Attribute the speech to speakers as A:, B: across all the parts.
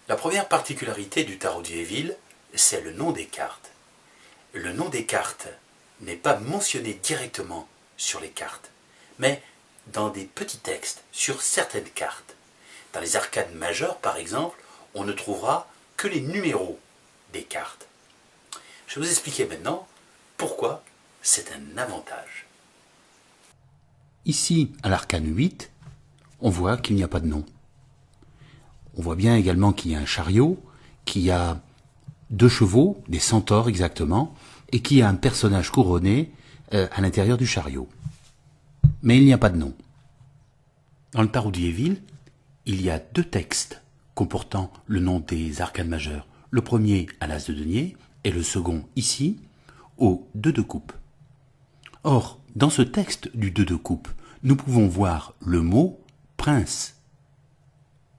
A: La première particularité du tarot d'Yéville, c'est le nom des cartes. Le nom des cartes n'est pas mentionné directement sur les cartes, mais dans des petits textes sur certaines cartes. Dans les arcanes majeures, par exemple, on ne trouvera que les numéros des cartes. Je vais vous expliquer maintenant pourquoi c'est un avantage. Ici, à l'arcane 8, on voit qu'il n'y a pas de nom. On voit bien également qu'il y a un chariot, qu'il y a 2 chevaux, des centaures exactement, et qu'il y a un personnage couronné à l'intérieur du chariot. Mais il n'y a pas de nom. Dans le tarot d'Yéville, il y a 2 textes comportant le nom des arcanes majeures. Le premier à l'as de denier et le second ici au 2 de coupe. Or, dans ce texte du 2 de coupe, nous pouvons voir le mot prince,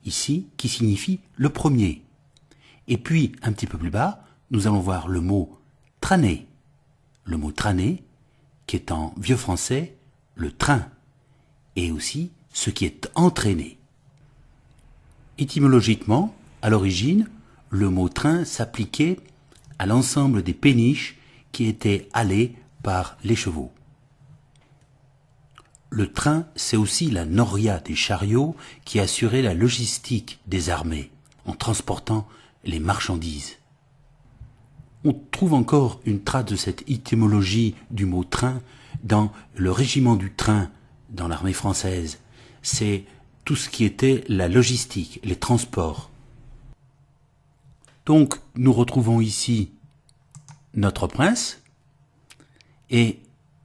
A: ici, qui signifie le premier. Et puis, un petit peu plus bas, nous allons voir le mot traîner. Le mot traîner, qui est en vieux français le train, et aussi ce qui est entraîné. Étymologiquement, à l'origine, le mot train s'appliquait à l'ensemble des péniches qui étaient halées par les chevaux. Le train, c'est aussi la noria des chariots qui assurait la logistique des armées en transportant les marchandises. On trouve encore une trace de cette étymologie du mot train dans le régiment du train dans l'armée française. C'est tout ce qui était la logistique, les transports. Donc, nous retrouvons ici notre prince et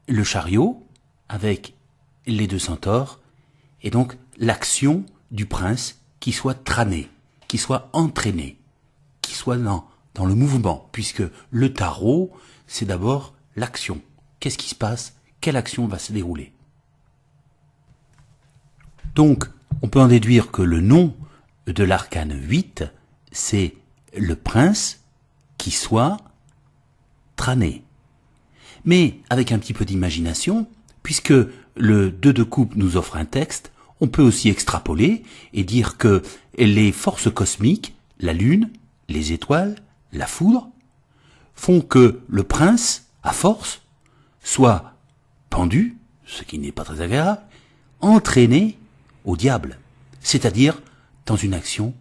A: le chariot avec les 2 centaures, et donc l'action du prince qui soit traîné, qui soit entraîné, qui soit dans le mouvement, puisque le tarot, c'est d'abord l'action. Qu'est-ce qui se passe? Quelle action va se dérouler? Donc, on peut en déduire que le nom de l'arcane 8, c'est le prince qui soit traîné. Mais avec un petit peu d'imagination, puisque le 2 de coupe nous offre un texte, on peut aussi extrapoler et dire que les forces cosmiques, la lune, les étoiles, la foudre, font que le prince, à force, soit pendu, ce qui n'est pas très agréable, entraîné au diable, c'est-à-dire dans une action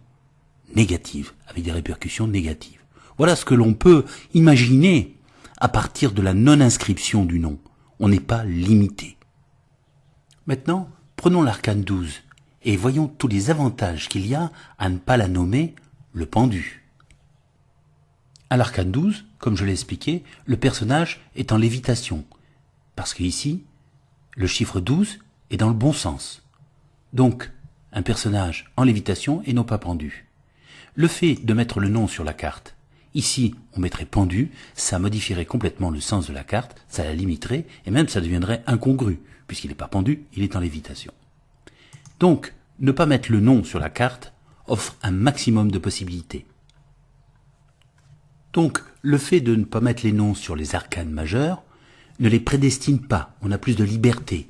A: négative, avec des répercussions négatives. Voilà ce que l'on peut imaginer à partir de la non-inscription du nom. On n'est pas limité. Maintenant, prenons l'arcane 12 et voyons tous les avantages qu'il y a à ne pas la nommer le pendu. À l'arcane 12, comme je l'ai expliqué, le personnage est en lévitation, parce qu'ici, le chiffre 12 est dans le bon sens. Donc, un personnage en lévitation et non pas pendu. Le fait de mettre le nom sur la carte, ici on mettrait pendu, ça modifierait complètement le sens de la carte, ça la limiterait, et même ça deviendrait incongru, puisqu'il n'est pas pendu, il est en lévitation. Donc, ne pas mettre le nom sur la carte offre un maximum de possibilités. Donc, le fait de ne pas mettre les noms sur les arcanes majeures ne les prédestine pas, on a plus de liberté.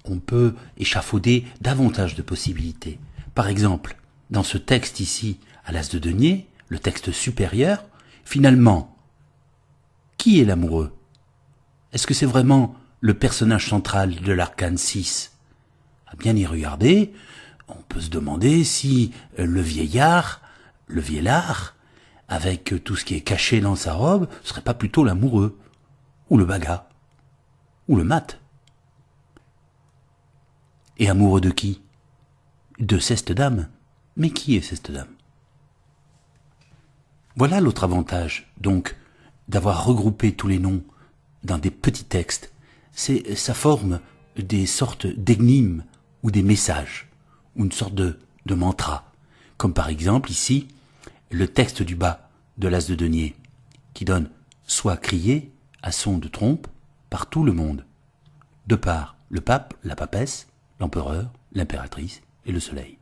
A: On peut échafauder davantage de possibilités. Par exemple, dans ce texte ici, à l'as de denier, le texte supérieur, finalement, qui est l'amoureux? Est-ce que c'est vraiment le personnage central de l'arcane 6? À bien y regarder, on peut se demander si le vieillard, avec tout ce qui est caché dans sa robe, serait pas plutôt l'amoureux, ou le baga, ou le mat. Et amoureux de qui? De cette dame. Mais qui est cette dame? Voilà l'autre avantage, donc, d'avoir regroupé tous les noms dans des petits textes. Ça forme des sortes d'énigmes ou des messages, ou une sorte de mantra. Comme par exemple ici, le texte du bas de l'as de denier, qui donne « soit crié à son de trompe par tout le monde », de par le pape, la papesse, l'empereur, l'impératrice et le soleil.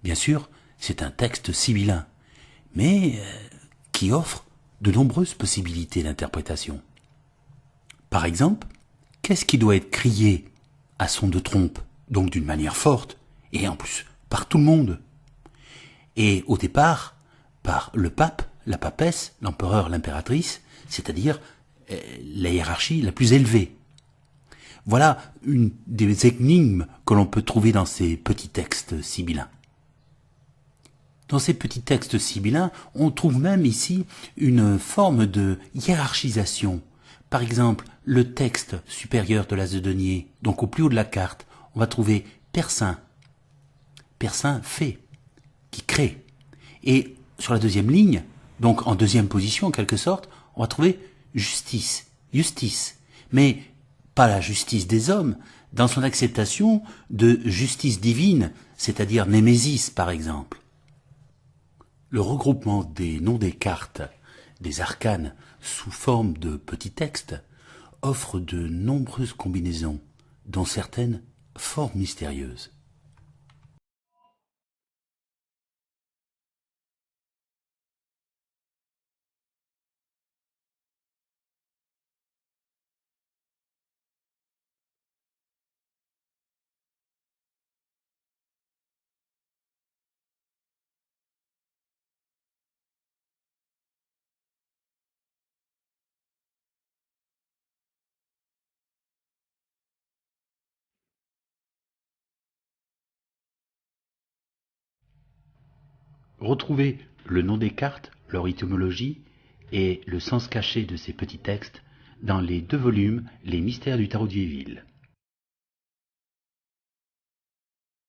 A: Bien sûr, c'est un texte sibyllin, mais qui offre de nombreuses possibilités d'interprétation. Par exemple, qu'est-ce qui doit être crié à son de trompe, donc d'une manière forte, et en plus par tout le monde? Et au départ, par le pape, la papesse, l'empereur, l'impératrice, c'est-à-dire la hiérarchie la plus élevée. Voilà une des énigmes que l'on peut trouver dans ces petits textes sibyllins. Dans ces petits textes sibyllins, on trouve même ici une forme de hiérarchisation. Par exemple, le texte supérieur de l'as de denier, donc au plus haut de la carte, on va trouver Persin. Persin fait, qui crée. Et sur la deuxième ligne, donc en deuxième position en quelque sorte, on va trouver justice, justice. Mais pas la justice des hommes, dans son acceptation de justice divine, c'est-à-dire Némésis par exemple. Le regroupement des noms des cartes, des arcanes, sous forme de petits textes, offre de nombreuses combinaisons, dont certaines fort mystérieuses. Retrouvez le nom des cartes, leur étymologie et le sens caché de ces petits textes dans les 2 volumes Les mystères du tarot de Vieilleville.